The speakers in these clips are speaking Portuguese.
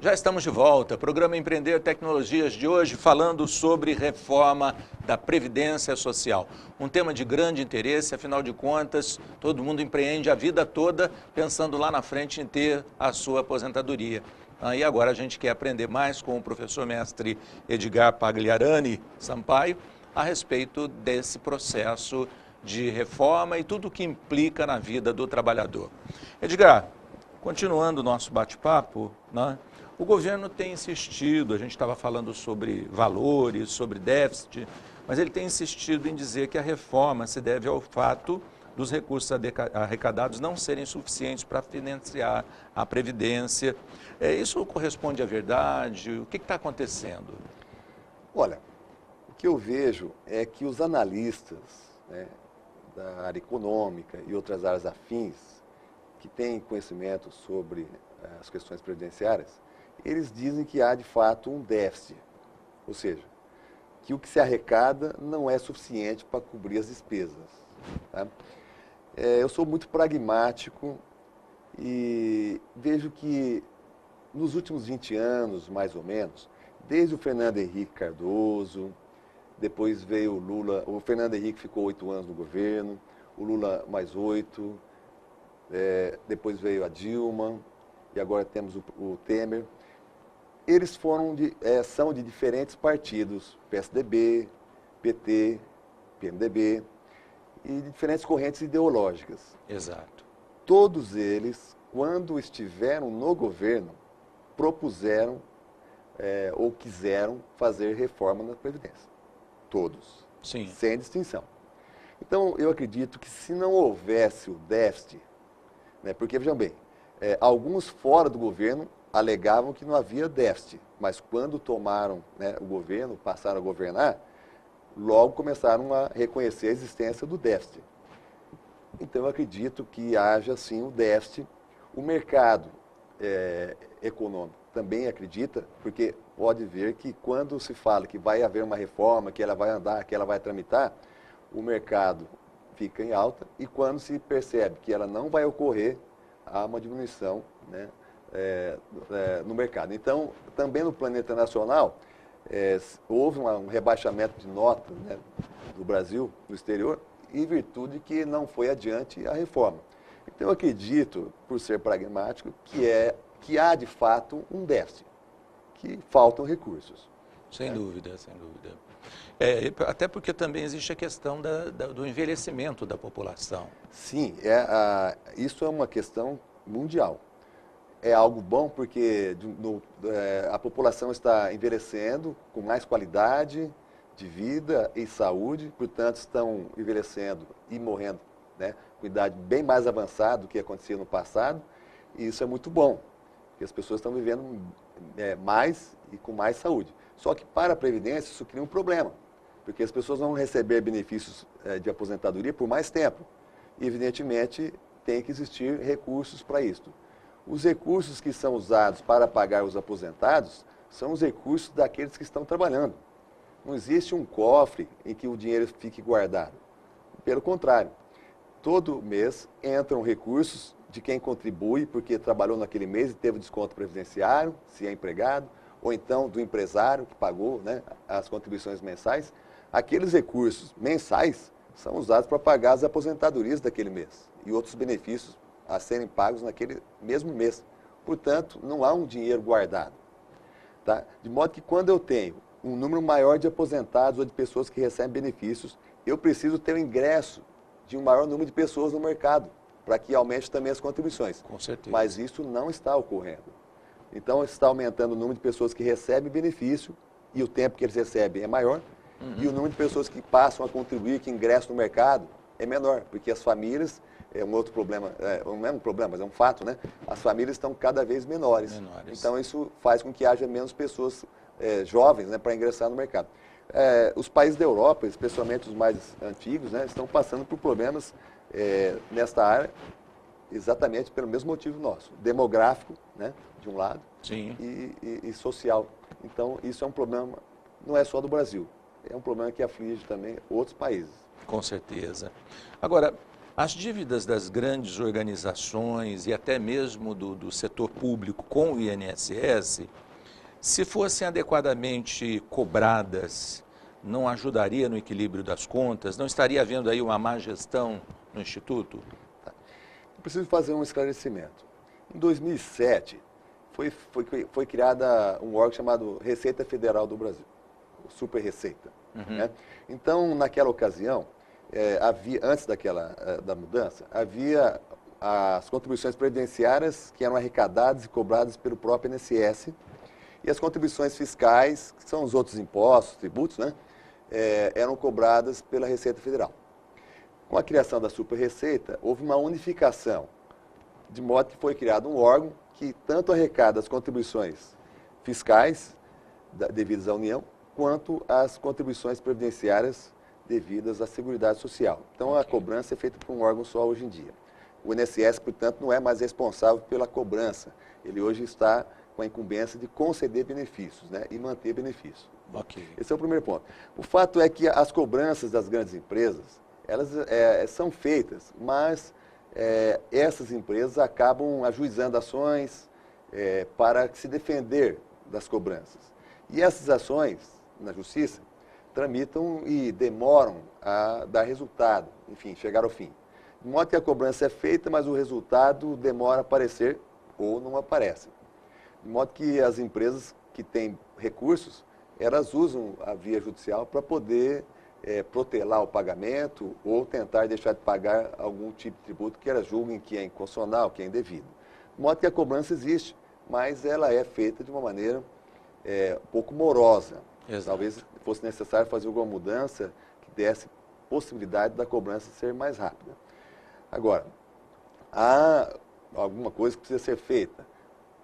Já estamos de volta. Programa Empreender Tecnologias de hoje falando sobre reforma da Previdência Social. Um tema de grande interesse, afinal de contas, todo mundo empreende a vida toda pensando lá na frente em ter a sua aposentadoria. E agora a gente quer aprender mais com o professor mestre Edgar Pagliarani Sampaio a respeito desse processo de reforma e tudo o que implica na vida do trabalhador. Edgar, continuando o nosso bate-papo, né? O governo tem insistido, a gente estava falando sobre valores, sobre déficit, mas ele tem insistido em dizer que a reforma se deve ao fato dos recursos arrecadados não serem suficientes para financiar a Previdência. Isso corresponde à verdade? O que está acontecendo? Olha, o que eu vejo é que os analistas, né, da área econômica e outras áreas afins, que têm conhecimento sobre as questões previdenciárias, eles dizem que há de fato um déficit, ou seja, que o que se arrecada não é suficiente para cobrir as despesas. Tá? Eu sou muito pragmático e vejo que nos últimos 20 anos, mais ou menos, desde o Fernando Henrique Cardoso, depois veio o Lula, o Fernando Henrique ficou 8 anos no governo, o Lula mais 8, depois veio a Dilma e agora temos o Temer. Eles são de diferentes partidos, PSDB, PT, PMDB, e de diferentes correntes ideológicas. Exato. Todos eles, quando estiveram no governo, propuseram ou quiseram fazer reforma na Previdência. Todos. Sim. Sem distinção. Então, eu acredito que se não houvesse o déficit, né, porque, vejam bem, alguns fora do governo alegavam que não havia déficit, mas quando tomaram, né, o governo, passaram a governar, logo começaram a reconhecer a existência do déficit. Então, eu acredito que haja, sim, o déficit. O mercado econômico também acredita, porque pode ver que quando se fala que vai haver uma reforma, que ela vai andar, que ela vai tramitar, o mercado fica em alta, e quando se percebe que ela não vai ocorrer, há uma diminuição, né, no mercado. Então, também no plano internacional, houve um rebaixamento de nota, né, do Brasil, no exterior, em virtude que não foi adiante a reforma. Então, eu acredito, por ser pragmático, que há, de fato, um déficit, que faltam recursos. Sem dúvida, sem dúvida. Até porque também existe a questão do envelhecimento da população. Sim, isso é uma questão mundial. É algo bom porque a população está envelhecendo com mais qualidade de vida e saúde, portanto estão envelhecendo e morrendo, né, com idade bem mais avançada do que acontecia no passado, e isso é muito bom, porque as pessoas estão vivendo mais e com mais saúde. Só que para a Previdência isso cria um problema, porque as pessoas vão receber benefícios de aposentadoria por mais tempo, e evidentemente tem que existir recursos para isso. Os recursos que são usados para pagar os aposentados são os recursos daqueles que estão trabalhando. Não existe um cofre em que o dinheiro fique guardado. Pelo contrário, todo mês entram recursos de quem contribui porque trabalhou naquele mês e teve desconto previdenciário, se é empregado, ou então do empresário que pagou, né, as contribuições mensais. Aqueles recursos mensais são usados para pagar as aposentadorias daquele mês e outros benefícios a serem pagos naquele mesmo mês. Portanto, não há um dinheiro guardado. Tá? De modo que quando eu tenho um número maior de aposentados ou de pessoas que recebem benefícios, eu preciso ter o ingresso de um maior número de pessoas no mercado, para que aumente também as contribuições. Com certeza. Mas isso não está ocorrendo. Então, está aumentando o número de pessoas que recebem benefício, e o tempo que eles recebem é maior, e o número de pessoas que passam a contribuir, que ingressam no mercado, é menor, porque as famílias... É um outro problema, não é um problema, mas é um fato, né? As famílias estão cada vez menores. Então, isso faz com que haja menos pessoas jovens, né, para ingressar no mercado. Os países da Europa, especialmente os mais antigos, né, estão passando por problemas nesta área, exatamente pelo mesmo motivo nosso. Demográfico, né, de um lado, Sim. E social. Então, isso é um problema, não é só do Brasil, é um problema que aflige também outros países. Com certeza. Agora, As dívidas das grandes organizações e até mesmo do setor público com o INSS, se fossem adequadamente cobradas, não ajudaria no equilíbrio das contas? Não estaria havendo aí uma má gestão no Instituto? Eu preciso fazer um esclarecimento. Em 2007, foi criada um órgão chamado Receita Federal do Brasil, o Super Receita. Né? Então, naquela ocasião, antes da mudança, havia as contribuições previdenciárias que eram arrecadadas e cobradas pelo próprio INSS e as contribuições fiscais, que são os outros impostos, tributos, né, eram cobradas pela Receita Federal. Com a criação da Super Receita, houve uma unificação, de modo que foi criado um órgão que tanto arrecada as contribuições fiscais devidas à União, quanto as contribuições previdenciárias devidas à Seguridade Social. Então, a cobrança é feita por um órgão só hoje em dia. O INSS, portanto, não é mais responsável pela cobrança. Ele hoje está com a incumbência de conceder benefícios, né, e manter benefícios. Esse é o primeiro ponto. O fato é que as cobranças das grandes empresas, elas são feitas, mas essas empresas acabam ajuizando ações para se defender das cobranças. E essas ações, na Justiça, tramitam e demoram a dar resultado, enfim, chegar ao fim. De modo que a cobrança é feita, mas o resultado demora a aparecer ou não aparece. De modo que as empresas que têm recursos, elas usam a via judicial para poder protelar o pagamento ou tentar deixar de pagar algum tipo de tributo que elas julguem que é inconstitucional, que é indevido. De modo que a cobrança existe, mas ela é feita de uma maneira um pouco morosa. Exato. Talvez fosse necessário fazer alguma mudança que desse possibilidade da cobrança ser mais rápida. Agora, há alguma coisa que precisa ser feita.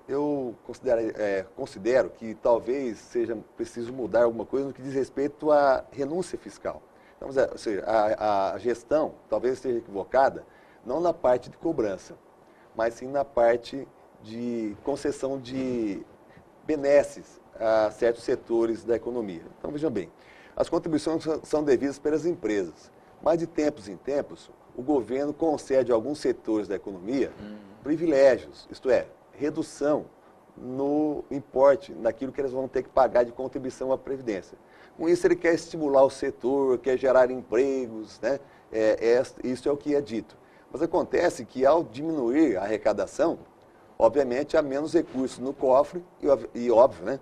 Eu considero que talvez seja preciso mudar alguma coisa no que diz respeito à renúncia fiscal. Então, ou seja, a gestão talvez esteja equivocada, não na parte de cobrança, mas sim na parte de concessão de benesses a certos setores da economia. Então, vejam bem, as contribuições são devidas pelas empresas, mas de tempos em tempos, o governo concede a alguns setores da economia privilégios, isto é, redução no importe, naquilo que eles vão ter que pagar de contribuição à Previdência. Com isso, ele quer estimular o setor, quer gerar empregos, né? Isso é o que é dito. Mas acontece que, ao diminuir a arrecadação, obviamente, há menos recursos no cofre e óbvio, né?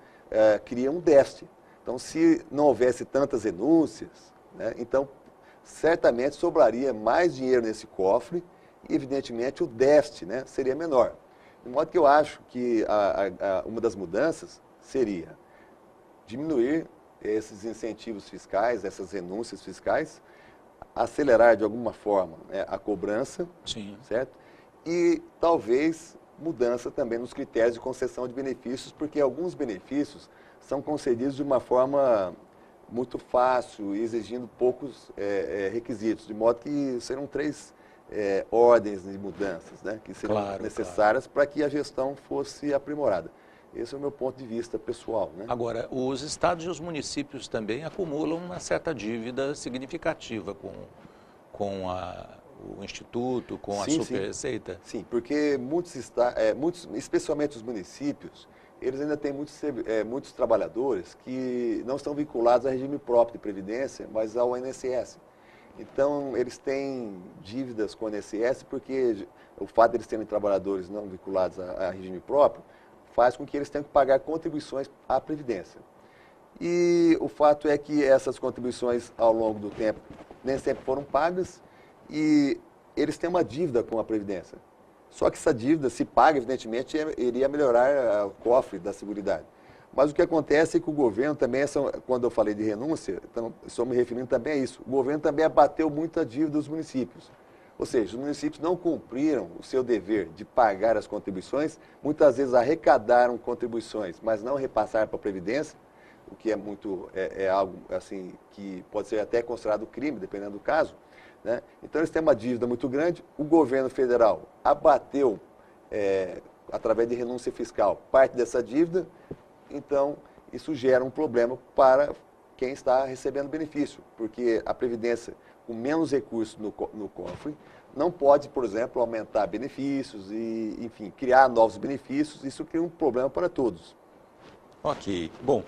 Cria um déficit. Então, se não houvesse tantas renúncias, né? Então, certamente sobraria mais dinheiro nesse cofre e, evidentemente, o déficit, né, seria menor. De modo que eu acho que uma das mudanças seria diminuir esses incentivos fiscais, essas renúncias fiscais, acelerar de alguma forma, né, a cobrança, sim, certo? E talvez mudança também nos critérios de concessão de benefícios, porque alguns benefícios são concedidos de uma forma muito fácil e exigindo poucos requisitos, de modo que serão 3 ordens de mudanças, né, que seriam necessárias para que a gestão fosse aprimorada. Esse é o meu ponto de vista pessoal, né? Agora, os estados e os municípios também acumulam uma certa dívida significativa com o Instituto, com a Super Receita? Sim, porque muitos, especialmente os municípios, eles ainda têm muitos trabalhadores que não estão vinculados ao regime próprio de previdência, mas ao INSS. Então, eles têm dívidas com o INSS porque o fato de eles terem trabalhadores não vinculados a regime próprio faz com que eles tenham que pagar contribuições à Previdência. E o fato é que essas contribuições, ao longo do tempo, nem sempre foram pagas e eles têm uma dívida com a Previdência. Só que essa dívida, se paga, evidentemente, iria melhorar o cofre da Seguridade. Mas o que acontece é que o governo também, quando eu falei de renúncia, então, estou me referindo também a isso, o governo também abateu muito a dívida dos municípios. Ou seja, os municípios não cumpriram o seu dever de pagar as contribuições, muitas vezes arrecadaram contribuições, mas não repassaram para a Previdência, o que é algo assim, que pode ser até considerado crime, dependendo do caso, né? Então, eles têm uma dívida muito grande, o governo federal abateu, através de renúncia fiscal, parte dessa dívida. Então, isso gera um problema para quem está recebendo benefício, porque a Previdência, com menos recursos no cofre, não pode, por exemplo, aumentar benefícios e, enfim, criar novos benefícios. Isso cria um problema para todos. Ok. Bom,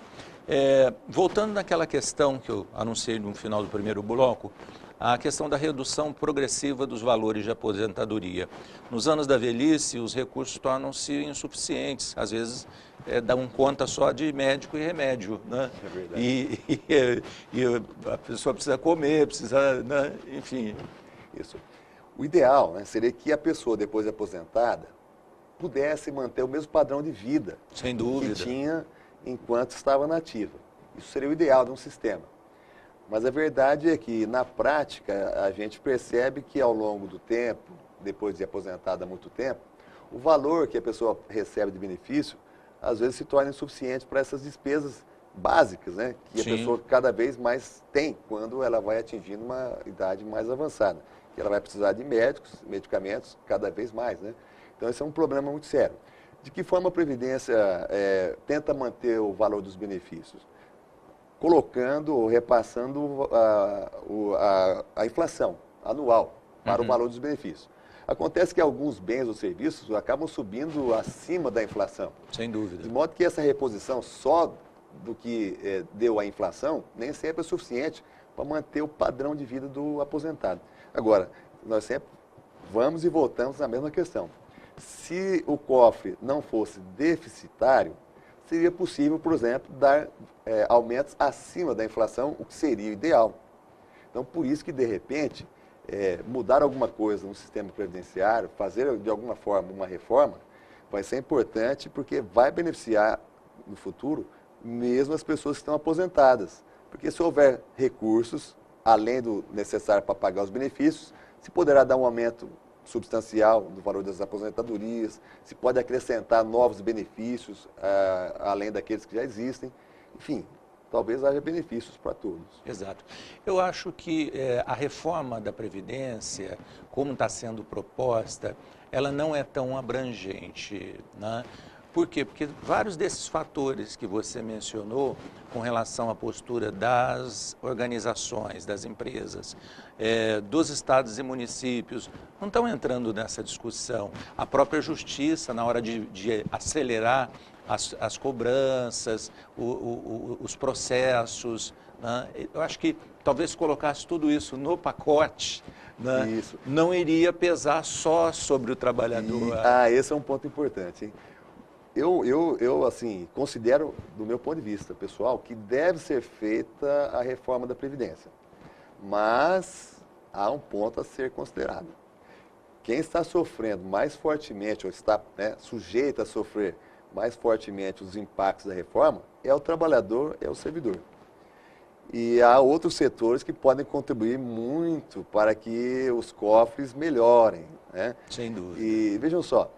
voltando naquela questão que eu anunciei no final do primeiro bloco, a questão da redução progressiva dos valores de aposentadoria. Nos anos da velhice, os recursos tornam-se insuficientes. Às vezes, dão conta só de médico e remédio, né? É verdade. E a pessoa precisa comer, precisa, né? Enfim. Isso. O ideal, né, seria que a pessoa, depois de aposentada, pudesse manter o mesmo padrão de vida Sem dúvida. que tinha enquanto estava na ativa. Isso seria o ideal de um sistema. Mas a verdade é que, na prática, a gente percebe que ao longo do tempo, depois de aposentada há muito tempo, o valor que a pessoa recebe de benefício, às vezes se torna insuficiente para essas despesas básicas, né, que Sim. a pessoa cada vez mais tem quando ela vai atingindo uma idade mais avançada. Que ela vai precisar de médicos, medicamentos cada vez mais, né? Então, esse é um problema muito sério. De que forma a Previdência tenta manter o valor dos benefícios? Colocando ou repassando a inflação anual para o valor dos benefícios. Acontece que alguns bens ou serviços acabam subindo acima da inflação. Sem dúvida. De modo que essa reposição só do que deu a inflação nem sempre é suficiente para manter o padrão de vida do aposentado. Agora, nós sempre vamos e voltamos na mesma questão. Se o cofre não fosse deficitário, seria possível, por exemplo, dar aumentos acima da inflação, o que seria o ideal. Então, por isso que, de repente, mudar alguma coisa no sistema previdenciário, fazer de alguma forma uma reforma, vai ser importante porque vai beneficiar no futuro mesmo as pessoas que estão aposentadas. Porque se houver recursos, além do necessário para pagar os benefícios, se poderá dar um aumento substancial do valor das aposentadorias, se pode acrescentar novos benefícios, além daqueles que já existem. Enfim, talvez haja benefícios para todos. Exato. Eu acho que a reforma da Previdência, como está sendo proposta, ela não é tão abrangente, né? Por quê? Porque vários desses fatores que você mencionou com relação à postura das organizações, das empresas, dos estados e municípios, não estão entrando nessa discussão. A própria justiça, na hora de acelerar as cobranças, os processos, né? Eu acho que talvez colocasse tudo isso no pacote, né? Isso. Não iria pesar só sobre o trabalhador. Esse é um ponto importante, hein? Eu, assim, considero, do meu ponto de vista pessoal, que deve ser feita a reforma da Previdência. Mas há um ponto a ser considerado. Quem está sofrendo mais fortemente, ou está sujeito a sofrer mais fortemente os impactos da reforma, é o trabalhador, é o servidor. E há outros setores que podem contribuir muito para que os cofres melhorem, né? Sem dúvida. E veja só,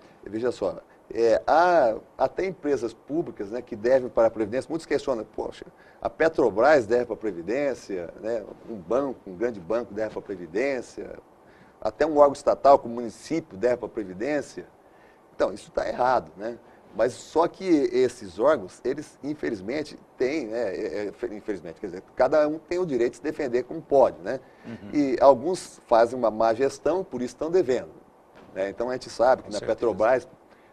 há até empresas públicas, né, que devem para a Previdência. Muitos questionam, poxa, a Petrobras deve para a Previdência, né, um grande banco deve para a Previdência, até um órgão estatal como o município deve para a Previdência. Então, isso está errado, né? Mas só que esses órgãos, eles infelizmente têm, infelizmente, quer dizer, cada um tem o direito de se defender como pode, né? Uhum. E alguns fazem uma má gestão, por isso estão devendo, né? Então a gente sabe que na Petrobras,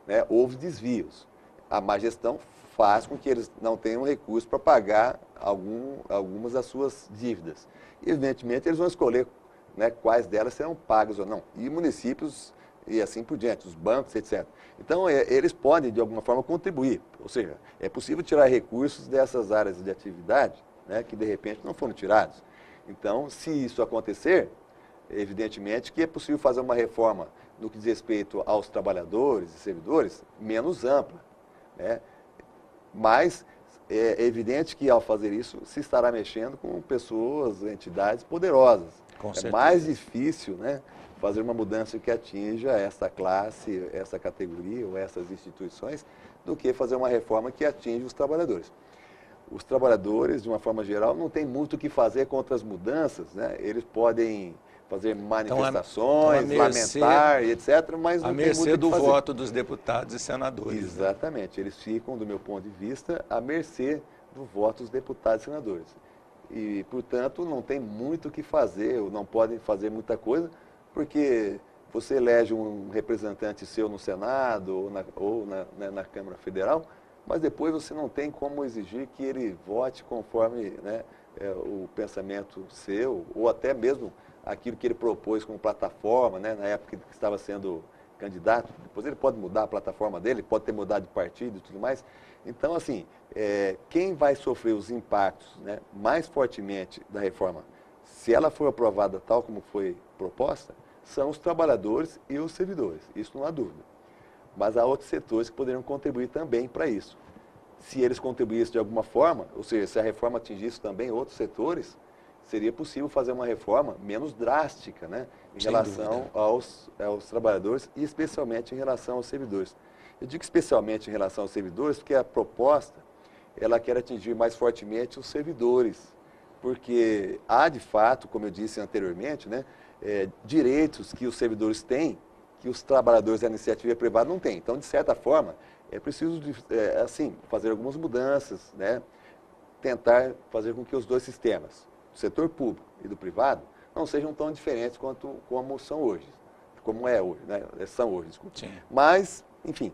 né, houve desvios. A má gestão faz com que eles não tenham recurso para pagar algumas das suas dívidas. E, evidentemente, eles vão escolher, né, quais delas serão pagas ou não. E municípios e assim por diante, os bancos, etc. Então, eles podem, de alguma forma, contribuir. Ou seja, é possível tirar recursos dessas áreas de atividade, né, que, de repente, não foram tirados. Então, se isso acontecer, evidentemente que é possível fazer uma reforma no que diz respeito aos trabalhadores e servidores menos ampla, né? Mas é evidente que, ao fazer isso, se estará mexendo com pessoas, entidades poderosas. Com certeza. É mais difícil, né, fazer uma mudança que atinja essa classe, essa categoria ou essas instituições, do que fazer uma reforma que atinja os trabalhadores. Os trabalhadores, de uma forma geral, não têm muito o que fazer contra as mudanças, né? Eles podem fazer manifestações, lamentar, etc., mas não tem muito o que fazer. A mercê do voto dos deputados e senadores. Exatamente, né? Eles ficam, do meu ponto de vista, à mercê do voto dos deputados e senadores. E, portanto, não tem muito o que fazer, ou não podem fazer muita coisa, porque você elege um representante seu no Senado ou na Câmara Federal, mas depois você não tem como exigir que ele vote conforme, né, o pensamento seu, ou até mesmo aquilo que ele propôs como plataforma, né, na época que estava sendo candidato. Depois ele pode mudar a plataforma dele, pode ter mudado de partido e tudo mais. Então, assim, quem vai sofrer os impactos, né, mais fortemente da reforma, se ela for aprovada tal como foi proposta, são os trabalhadores e os servidores, isso não há dúvida. Mas há outros setores que poderiam contribuir também para isso. Se eles contribuíssem de alguma forma, ou seja, se a reforma atingisse também outros setores, seria possível fazer uma reforma menos drástica, né, em relação aos trabalhadores e especialmente em relação aos servidores. Eu digo especialmente em relação aos servidores porque a proposta, ela quer atingir mais fortemente os servidores, porque há de fato, como eu disse anteriormente, né, direitos que os servidores têm que os trabalhadores da iniciativa privada não têm. Então, de certa forma, é preciso assim, fazer algumas mudanças, né, tentar fazer com que os dois sistemas, do setor público e do privado, não sejam tão diferentes como são hoje, como é hoje, né, são hoje, desculpa. Sim. Mas, enfim,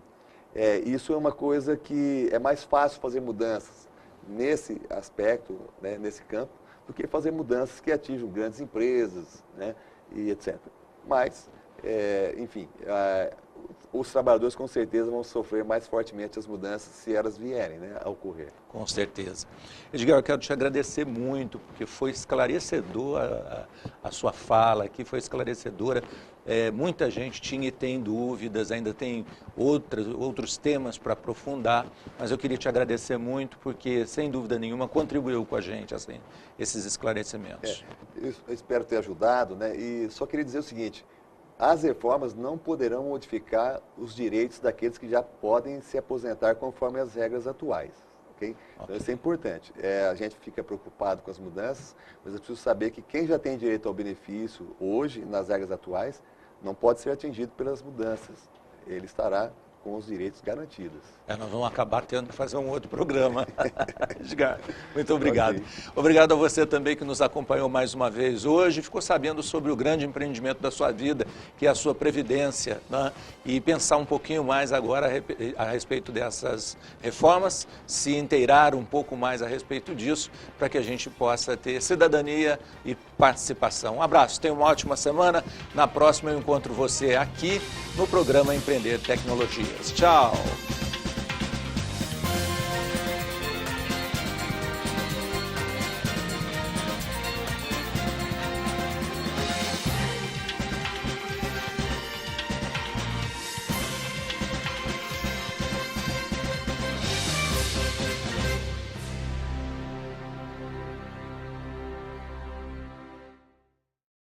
isso é uma coisa que é mais fácil fazer mudanças nesse aspecto, né, nesse campo, do que fazer mudanças que atinjam grandes empresas, né, e etc. Mas, enfim, os trabalhadores com certeza vão sofrer mais fortemente as mudanças se elas vierem, né, a ocorrer. Com certeza. Edgar, eu quero te agradecer muito, porque foi esclarecedor a sua fala aqui, foi esclarecedora. Muita gente tinha e tem dúvidas, ainda tem outros temas para aprofundar, mas eu queria te agradecer muito, porque, sem dúvida nenhuma, contribuiu com a gente, assim, esses esclarecimentos. Eu espero ter ajudado, né, e só queria dizer o seguinte: as reformas não poderão modificar os direitos daqueles que já podem se aposentar conforme as regras atuais. Okay? Então, isso é importante. A gente fica preocupado com as mudanças, mas é preciso saber que quem já tem direito ao benefício hoje, nas regras atuais, não pode ser atingido pelas mudanças. Ele estará com os direitos garantidos. Nós vamos acabar tendo que fazer um outro programa. Edgar, muito obrigado. Obrigado a você também que nos acompanhou mais uma vez hoje, ficou sabendo sobre o grande empreendimento da sua vida, que é a sua previdência, né? E pensar um pouquinho mais agora a respeito dessas reformas, se inteirar um pouco mais a respeito disso, para que a gente possa ter cidadania e participação. Um abraço, tenha uma ótima semana. Na próxima eu encontro você aqui no programa Empreender Tecnologias. Tchau!